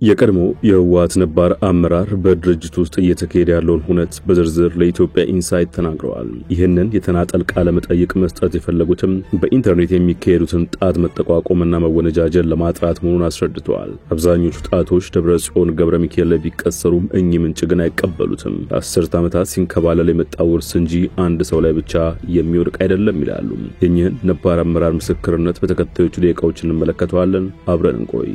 የቀድሞ የህወሓት ነባር አመራር በድርጅቱ ውስጥ እየተካሄደ ያለውን ሁነት በዝርዝር ለኢትዮጵያ ኢንሳይት ተናግረዋል። ይህንን የተናጠል ቃለ መጠይቅ መስጠት የፈለጉትም በኢንተርኔት የሚካሄዱትን ጣት መጠቋቆምና መወነጃጀል ለማጥራት መሆኑን አስረድተዋል። አብዛኞቹ ጣቶች ደብረጽዮን ገብረ ሚካኤል ላይ ቢቀሰሩም እኚህ ምንጭ ግን አይቀበሉትም። ለ10 ዓመታት ሲንከባለል የመጣው ውርስ እንጂ አንድ ሰው ላይ ብቻ የሚወድቅ አይደለም ይላሉ። የኚህን ነባር አመራር ምስክርነት በተከታዮቹ ደቂቃዎች እንመለከተዋለን። አብረን እንቆይ።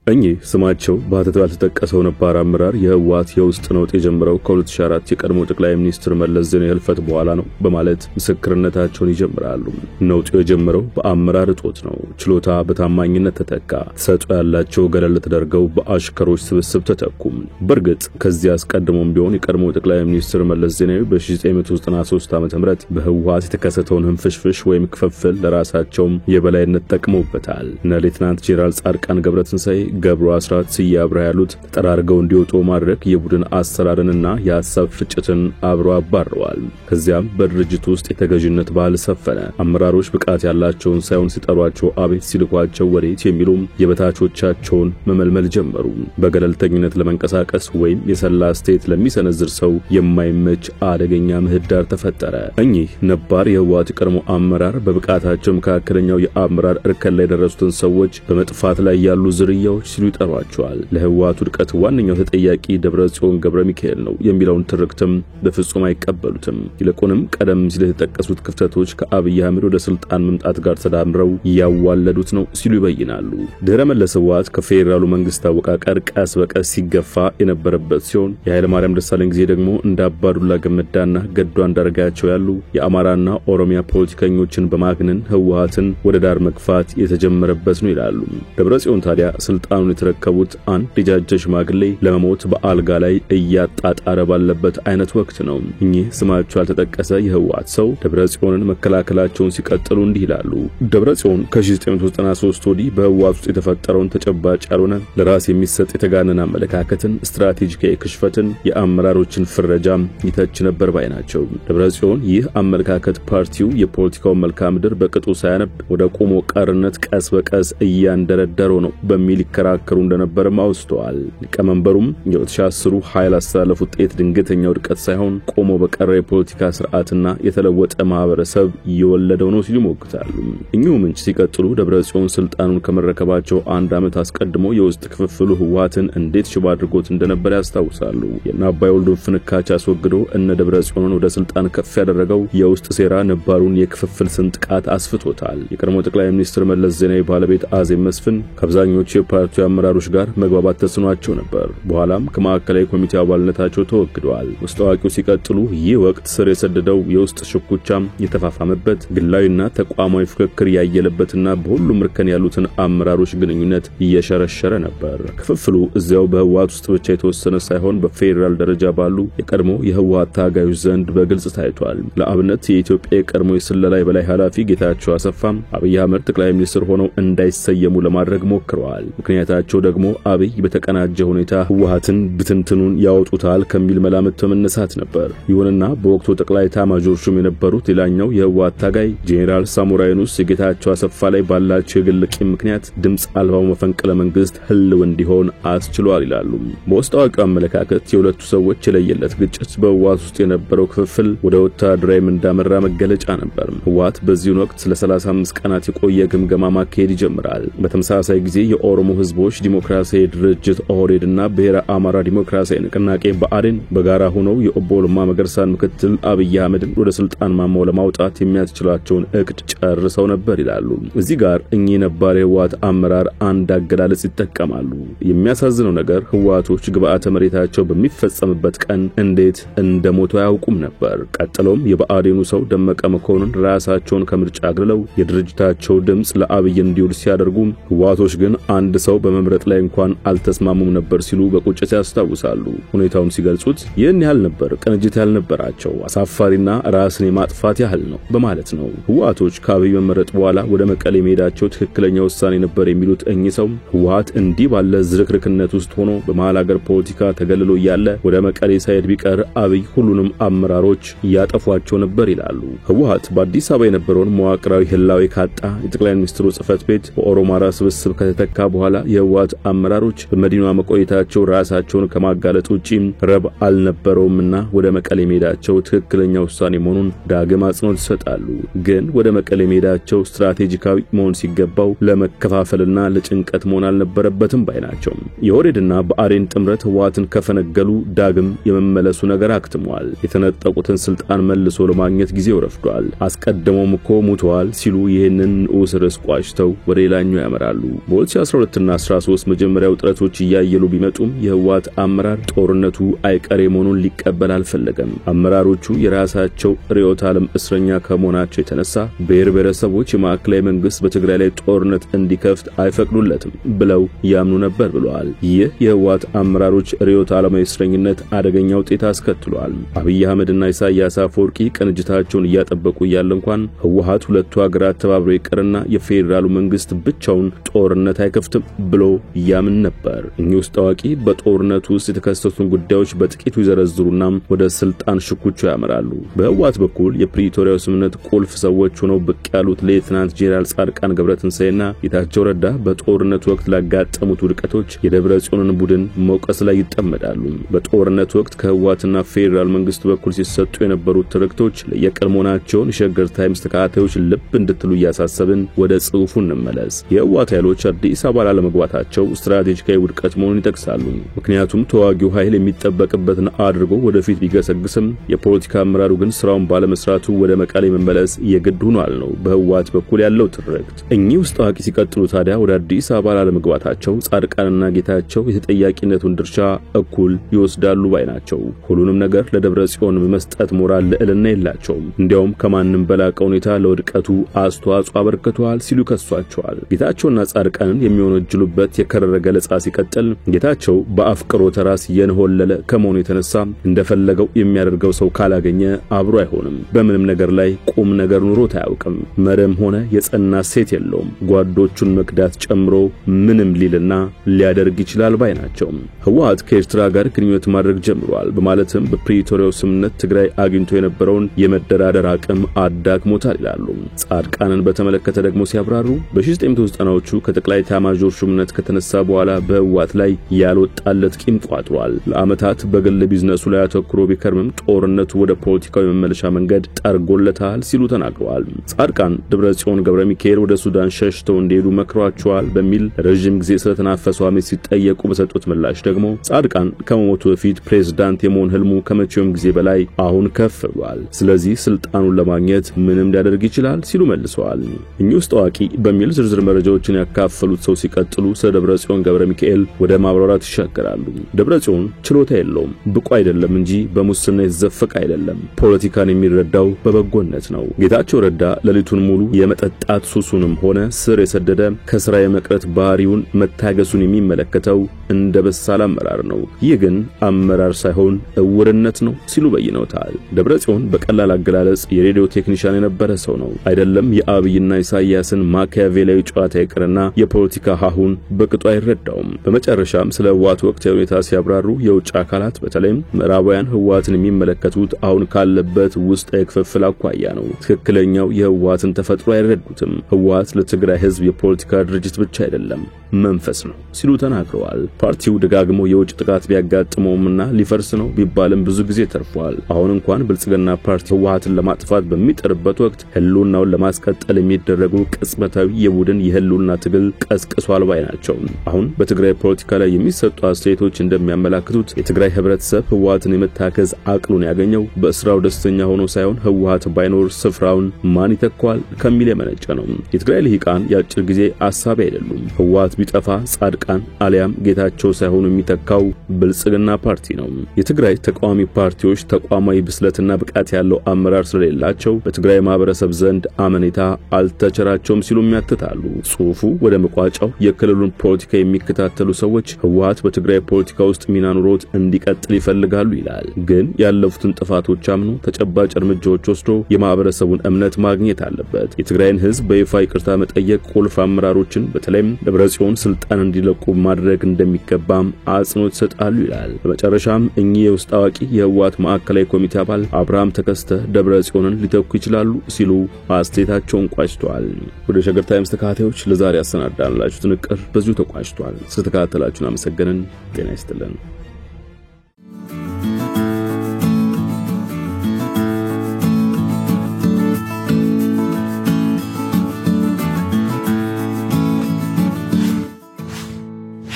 እኚህ ስማቸው በአተት ያልተጠቀሰው ነባር አመራር የህወሓት የውስጥ ነውጥ የጀመረው ከ2004 የቀድሞ ጠቅላይ ሚኒስትር መለስ ዜናዊ ህልፈት በኋላ ነው በማለት ምስክርነታቸውን ይጀምራሉ። ነውጡ የጀመረው በአመራር እጦት ነው። ችሎታ በታማኝነት ተተካ። ተሰጥኦ ያላቸው ገለል ተደርገው በአሽከሮች ስብስብ ተተኩ። በርግጥ ከዚህ አስቀድሞም ቢሆን የቀድሞ ጠቅላይ ሚኒስትር መለስ ዜናዊ በ1993 ዓ.ም በህወሓት የተከሰተውን ህንፍሽፍሽ ወይም ክፍፍል ለራሳቸው የበላይነት ጠቅመውበታል። ሌተናንት ጄኔራል ጻድቃን ገብረትንሳኤ ገብሩ አስራት ሲያብራ ያሉት ተጠራርገው እንዲወጡ ማድረግ የቡድን አሰራርንና የሐሳብ ፍጭትን አብሮ አባረዋል። ከዚያም በድርጅቱ ውስጥ የተገዥነት ባህል ሰፈነ። አመራሮች ብቃት ያላቸውን ሳይሆን ሲጠሯቸው አቤት ሲልኳቸው ወዴት የሚሉ የበታቾቻቸውን መመልመል ጀመሩ። በገለልተኝነት ለመንቀሳቀስ ወይም የሰላ አስተያየት ለሚሰነዝር ሰው የማይመች አደገኛ ምህዳር ተፈጠረ። እኚህ ነባር የህወሓት ቀድሞ አመራር በብቃታቸው መካከለኛው የአመራር እርከን ላይ ደረሱትን ሰዎች በመጥፋት ላይ ያሉ ዝርያዎች ሲሉ ይጠሯቸዋል። ለህወሓት ውድቀት ዋነኛው ተጠያቂ ደብረጽዮን ገብረ ሚካኤል ነው የሚለውን ትርክትም በፍጹም አይቀበሉትም። ይልቁንም ቀደም ሲል የተጠቀሱት ክፍተቶች ከአብይ አህመድ ወደ ስልጣን መምጣት ጋር ተዳምረው ያዋለዱት ነው ሲሉ ይበይናሉ። ድህረ መለስ ህወሓት ከፌዴራሉ መንግስት አወቃቀር ቀስ በቀስ ሲገፋ የነበረበት ሲሆን የኃይለ ማርያም ደሳለኝ ጊዜ ደግሞ እንደ አባዱላ ገመዳና ገዱ አንዳርጋቸው ያሉ የአማራና ኦሮሚያ ፖለቲከኞችን በማግነን ህወሓትን ወደ ዳር መግፋት የተጀመረበት ነው ይላሉ። ደብረጽዮን ታዲያ ስልጣኑን የተረከቡት አንድ ልጃጀ ሽማግሌ ለመሞት በአልጋ ላይ እያጣጣረ ባለበት አይነት ወቅት ነው። እኚህ ስማቸው ያልተጠቀሰ የህወሓት ሰው ደብረጽዮንን መከላከላቸውን ሲቀጥሉ እንዲህ ይላሉ። ደብረጽዮን ከ1993 ወዲህ በህወሓት ውስጥ የተፈጠረውን ተጨባጭ ያልሆነ ለራስ የሚሰጥ የተጋነነ አመለካከትን፣ ስትራቴጂካዊ ክሽፈትን፣ የአመራሮችን ፍረጃም ይተች ነበር ባይ ናቸው። ደብረጽዮን ይህ አመለካከት ፓርቲው የፖለቲካው መልክዓ ምድር በቅጡ ሳያነብ ወደ ቆሞ ቀርነት ቀስ በቀስ እያንደረደረው ነው በሚል ይከራከሩ እንደነበር ማውስተዋል። ሊቀመንበሩም የ2010 ኃይል አስተላለፍ ውጤት ድንገተኛ ውድቀት ሳይሆን ቆሞ በቀረ የፖለቲካ ስርዓትና የተለወጠ ማህበረሰብ የወለደው ነው ሲሉ ሞግታሉ። እኚሁ ምንጭ ሲቀጥሉ ደብረጽዮን ስልጣኑን ከመረከባቸው አንድ ዓመት አስቀድሞ የውስጥ ክፍፍሉ ህወሓትን እንዴት ሽባ አድርጎት እንደነበር ያስታውሳሉ። የአባይ ወልዱን ፍንካች አስወግዶ እነ ደብረጽዮንን ወደ ስልጣን ከፍ ያደረገው የውስጥ ሴራ ነባሩን የክፍፍል ስንጥቃት አስፍቶታል። የቀድሞ ጠቅላይ ሚኒስትር መለስ ዜናዊ ባለቤት አዜብ መስፍን ከአብዛኞቹ የፓርቲው አመራሮች ጋር መግባባት ተስኗቸው ነበር። በኋላም ከማዕከላዊ ኮሚቴ አባልነታቸው ተወግደዋል። ውስጣዊው ሲቀጥሉ ይህ ወቅት ስር የሰደደው የውስጥ ሽኩቻም የተፋፋመበት ግላዊና ተቋማዊ ፍክክር ያየለበትና በሁሉም እርከን ያሉትን አመራሮች ግንኙነት እየሸረሸረ ነበር። ክፍፍሉ እዚያው በህወሓት ውስጥ ብቻ የተወሰነ ሳይሆን በፌዴራል ደረጃ ባሉ የቀድሞ የህወሓት ታጋዮች ዘንድ በግልጽ ታይቷል። ለአብነት የኢትዮጵያ የቀድሞ የስለላ የበላይ ኃላፊ ጌታቸው አሰፋም አብይ አህመድ ጠቅላይ ሚኒስትር ሆነው እንዳይሰየሙ ለማድረግ ሞክረዋል። ምክንያታቸው ደግሞ አብይ በተቀናጀ ሁኔታ ህወሓትን ብትንትኑን ያወጡታል ከሚል መላምት ተመነሳት ነበር። ይሁንና በወቅቱ ጠቅላይ ኤታማዦር ሹም የነበሩት ሌላኛው የህወሓት ታጋይ ጄኔራል ሳሞራ የኑስ የጌታቸው አሰፋ ላይ ባላቸው የግል ቂም ምክንያት ድምጽ አልባው መፈንቅለ መንግስት ህልው እንዲሆን አስችሏል ይላሉ። በውስጣዊው አመለካከት የሁለቱ ሰዎች የለየለት ግጭት በህወሓት ውስጥ የነበረው ክፍፍል ወደ ወታደራዊ እንዳመራ መገለጫ ነበር። ህወሓት በዚህ ወቅት ለ35 ቀናት የቆየ ግምገማ ማካሄድ ይጀምራል። በተመሳሳይ ጊዜ የኦሮሞ ህዝቦች ዲሞክራሲያዊ ድርጅት ኦህዴድና ብሔረ አማራ ዲሞክራሲያዊ ንቅናቄ ብአዴን በጋራ ሆነው የኦቦ ለማ መገርሳን ምክትል አብይ አህመድን ወደ ስልጣን ማማው ለማውጣት የሚያስችላቸውን እቅድ ጨርሰው ነበር ይላሉ። እዚህ ጋር እኚህ ነባር የህወሓት አመራር አንድ አገላለጽ ይጠቀማሉ። የሚያሳዝነው ነገር ህወሓቶች ግብአተ መሬታቸው በሚፈጸምበት ቀን እንዴት እንደሞቱ አያውቁም ነበር። ቀጥሎም የብአዴኑ ሰው ደመቀ መኮንን ራሳቸውን ከምርጫ አግልለው የድርጅታቸው ድምጽ ለአብይ እንዲውል ሲያደርጉ ህወሓቶች ግን አንድ ሰው በመምረጥ ላይ እንኳን አልተስማሙም ነበር ሲሉ በቁጭት ያስታውሳሉ። ሁኔታውን ሲገልጹት ይህን ያህል ነበር ቅንጅት ያልነበራቸው አሳፋሪና ራስን የማጥፋት ያህል ነው በማለት ነው። ህወሓቶች ከአብይ መመረጥ በኋላ ወደ መቀሌ መሄዳቸው ትክክለኛ ውሳኔ ነበር የሚሉት እኚህ ሰው ህወሓት እንዲህ ባለ ዝርክርክነት ውስጥ ሆኖ በመሃል ሀገር ፖለቲካ ተገልሎ ያለ ወደ መቀሌ ሳይሄድ ቢቀር አብይ ሁሉንም አመራሮች ያጠፏቸው ነበር ይላሉ። ህወሓት በአዲስ አበባ የነበረውን መዋቅራዊ ህላዌ ካጣ የጠቅላይ ሚኒስትሩ ጽህፈት ቤት በኦሮማራ ስብስብ ከተተካ በኋላ የህወሓት አመራሮች በመዲናዋ መቆየታቸው ራሳቸውን ከማጋለጥ ውጪ ረብ አልነበረውምና ወደ መቀሌ መሄዳቸው ትክክለኛ ውሳኔ መሆኑን ዳግም አጽንኦት ይሰጣሉ። ግን ወደ መቀሌ መሄዳቸው ስትራቴጂካዊ መሆን ሲገባው ለመከፋፈልና ለጭንቀት መሆን አልነበረበትም ባይ ናቸው። የኦህዴድና ብአዴን ጥምረት ህወሓትን ከፈነገሉ ዳግም የመመለሱ ነገር አክትሟል። የተነጠቁትን ስልጣን መልሶ ለማግኘት ጊዜው ረፍዷል። አስቀድሞም እኮ ሙተዋል ሲሉ ይህንን ንዑስ ርዕስ ቋጭተው ወደ ሌላኛው ያመራሉ። በ2012 እና 13 መጀመሪያው ጥረቶች እያየሉ ቢመጡም የህወሓት አመራር ጦርነቱ አይቀሬ መሆኑን ሊቀበል አልፈለገም። አመራሮቹ የራሳቸው ርዕዮተ ዓለም እስረኛ ከመሆናቸው የተነሳ ብሔረሰቦች የማዕከላዊ መንግስት በትግራይ ላይ ጦርነት እንዲከፍት አይፈቅዱለትም ብለው ያምኑ ነበር ብለዋል። ይህ የህወሓት አመራሮች ርዕዮተ ዓለማዊ እስረኝነት አደገኛ ውጤት አስከትሏል። አብይ አህመድና ኢሳያስ አፈወርቂ ቅንጅታቸውን እያጠበቁ ያለ እንኳን ህወሓት ሁለቱ ሀገራት ተባብረው ይቀርና የፌዴራሉ መንግስት ብቻውን ጦርነት አይከፍትም ብሎ ያምን ነበር። እኚህ ውስጥ ታዋቂ በጦርነቱ ውስጥ የተከሰቱን ጉዳዮች በጥቂቱ ይዘረዝሩና ወደ ስልጣን ሽኩቻ ያመራሉ። በህወሓት በኩል የፕሪቶሪያው ስምምነት ቁልፍ ሰዎች ሆነው ብቅ ያሉት ሌተናንት ጄኔራል ጻድቃን ገብረትንሳኤና ጌታቸው ረዳ በጦርነቱ ወቅት ላጋጠሙት ውድቀቶች የደብረ ጽዮንን ቡድን መውቀስ ላይ ይጠመዳሉ። በጦርነቱ ወቅት ከህወሓትና ፌዴራል መንግስት በኩል ሲሰጡ የነበሩት ትርክቶች ለየቅል መሆናቸውን የሸገር ታይምስ ተከታታዮች ልብ እንድትሉ እያሳሰብን ወደ ጽሑፉ እንመለስ። የህወሓት ኃይሎች አዲስ አበባ ለመግባታቸው ስትራቴጂካዊ ውድቀት መሆኑን ይጠቅሳሉ። ምክንያቱም ተዋጊው ኃይል የሚጠበቅበትን አድርጎ ወደፊት ቢገሰግስም የፖለቲካ አመራሩ ግን ስራውን ባለመስራቱ ወደ መቀሌ መመለስ የግድ ሆኗል ነው በህወሓት በኩል ያለው ትርክት። እኚህ ውስጥ ታዋቂ ሲቀጥሉ ታዲያ ወደ አዲስ አበባ ለመግባታቸው ጻድቃንና ጌታቸው የተጠያቂነቱን ድርሻ እኩል ይወስዳሉ ባይ ናቸው። ሁሉንም ነገር ለደብረ ጽዮን በመስጠት ሞራል ልዕልና የላቸውም። እንዲያውም ከማንም በላቀ ሁኔታ ለውድቀቱ አስተዋጽኦ አበርክተዋል ሲሉ ከሷቸዋል። ጌታቸውና ጻድቃንን የሚወነጅሉበት የከረረ ገለጻ ሲቀጥል ጌታቸው በአፍቅሮተ ራስ የነሆለለ ከመሆኑ የተነሳ እንደፈለገው የሚያደርገው ሰው ካላገኘ አብሮ አይሆንም። በምንም ነገር ላይ ቁም ነገር ኑሮት አያውቅም። መረም ሆነ የጸና ሴት የለውም። ጓዶቹን መክዳት ጨምሮ ምንም ሊልና ሊያደርግ ይችላል ባይ ናቸው። ህወሓት ከኤርትራ ጋር ግንኙነት ማድረግ ጀምሯል በማለትም በፕሪቶሪያው ስምምነት ትግራይ አግኝቶ የነበረውን የመደራደር አቅም አዳክሞታል ይላሉ። ጻድቃንን በተመለከተ ደግሞ ሲያብራሩ በ1990ዎቹ ከጠቅላይ ኤታማዦር ሹምነት ከተነሳ በኋላ በህወሓት ላይ ያልወጣለት ቂም ቋጥሯል። ለአመታት በግል ቢዝነሱ ላይ አተኩሮ ቢከርምም ጦርነቱ ወደ ፖለቲካዊ መመለሻ መንገድ ጠርጎለታል ሲሉ ተናግረዋል። ጻድቃን ደብረጽዮን ገብረ ሚካኤል ወደ ሱዳን ሸሽተው እንዲሄዱ መክሯቸዋል በሚል ረጅም ጊዜ ስለተናፈሰው አመት ሲጠየቁ በሰጡት ምላሽ ደግሞ ጻድቃን ከመሞቱ በፊት ፕሬዝዳንት የመሆን ህልሙ ከመቼውም ጊዜ በላይ አሁን ከፍ ብሏል። ስለዚህ ስልጣኑን ለማግኘት ምንም ሊያደርግ ይችላል ሲሉ መልሰዋል። እኚህ ውስጥ ታዋቂ በሚል ዝርዝር መረጃዎችን ያካፈሉት ሰው ሲቀጥሉ ስለ ደብረጽዮን ገብረ ሚካኤል ወደ ማብራራት ይሻገራሉ። ደብረጽዮን ችሎታ የለውም፣ ብቁ አይደለም እንጂ በሙስና የተዘፈቀ አይደለም። ፖለቲካን የሚረዳው በበጎነት ነው። ጌታቸው ረዳ ለሊቱን ሙሉ የመጠጣት ሱሱንም ሆነ ስር የሰደደ ከስራ የመቅረት ባህሪውን መታገሱን የሚመለከተው እንደ በሳል አመራር ነው። ይህ ግን አመራር ሳይሆን እውርነት ነው ሲሉ በይነውታል። ደብረጽዮን በቀላል አገላለጽ የሬዲዮ ቴክኒሻን የነበረ ሰው ነው። አይደለም የአብይና ኢሳያስን ማኪያቬላዊ ጨዋታ ይቅርና የፖለቲካ ሀሁን በቅጡ አይረዳውም። በመጨረሻም ስለ ህወሓት ወቅታዊ ሁኔታ ሲያብራሩ የውጭ አካላት በተለይም ምዕራባውያን ህወሓትን የሚመለከቱት አሁን ካለበት ውስጣዊ ክፍፍል አኳያ ነው። ትክክለኛው የህወሓትን ተፈጥሮ አይረዱትም። ህወሓት ለትግራይ ህዝብ የፖለቲካ ድርጅት ብቻ አይደለም፣ መንፈስ ነው ሲሉ ተናግረዋል። ፓርቲው ደጋግሞ የውጭ ጥቃት ቢያጋጥመውምና ሊፈርስ ነው ቢባልም ብዙ ጊዜ ተርፏል። አሁን እንኳን ብልጽግና ፓርቲ ህወሓትን ለማጥፋት በሚጥርበት ወቅት ህልውናውን ለማስቀጠል የሚደረጉ ቅጽበታዊ የቡድን የህልውና ትግል ቀስቅሷል ባይ ናቸው። አሁን በትግራይ ፖለቲካ ላይ የሚሰጡ አስተያየቶች እንደሚያመላክቱት የትግራይ ህብረተሰብ ህወሓትን የመታከዝ አቅሉን ያገኘው በስራው ደስተኛ ሆኖ ሳይሆን ህወሓት ባይኖር ስፍራውን ማን ይተካዋል ከሚል የመነጨ ነው። የትግራይ ልሂቃን ያጭር ጊዜ አሳቢ አይደሉም። ህወሓት ቢጠፋ ጻድቃን አሊያም ጌታቸው ሳይሆኑ የሚተካው ብልጽግና ፓርቲ ነው። የትግራይ ተቃዋሚ ፓርቲዎች ተቋማዊ ብስለትና ብቃት ያለው አመራር ስለሌላቸው በትግራይ ማህበረሰብ ዘንድ አመኔታ አልተቸራቸውም ሲሉ ያትታሉ። ጽሁፉ ወደ መቋጫው የክልሉን ፖለቲካ የሚከታተሉ ሰዎች ህወሓት በትግራይ ፖለቲካ ውስጥ ሚና ኖሮት እንዲቀጥል ይፈልጋሉ ይላል። ግን ያለፉትን ጥፋቶች አምኖ ተጨባጭ እርምጃዎች ወስዶ የማህበረሰቡን እምነት ማግኘት አለበት። የትግራይን ህዝብ በይፋ ይቅርታ መጠየቅ ቁልፍ አመራሮችን በተለይም ደብረጽዮን ስልጣን እንዲለቁ ማድረግ እንደሚገባም አጽንኦት ሰጣሉ ይላል። በመጨረሻም እኚህ የውስጥ አዋቂ የህወሓት ማዕከላዊ ኮሚቴ አባል አብርሃም ተከስተ ደብረጽዮንን ሊተኩ ይችላሉ ሲሉ አስተያየታቸውን ቋጭተዋል። ወደ ሸገር ታይምስ ተከታታዮች ለዛሬ ያሰናዳንላችሁ ጥንቅር በዚሁ ተቋጭቷል። ስለተከታተላችሁን አመሰግነን። ጤና ይስጥልን።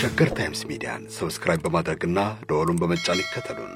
ሸገር ታይምስ ሚዲያን ሰብስክራይብ በማድረግና ደወሉን በመጫን ይከተሉን።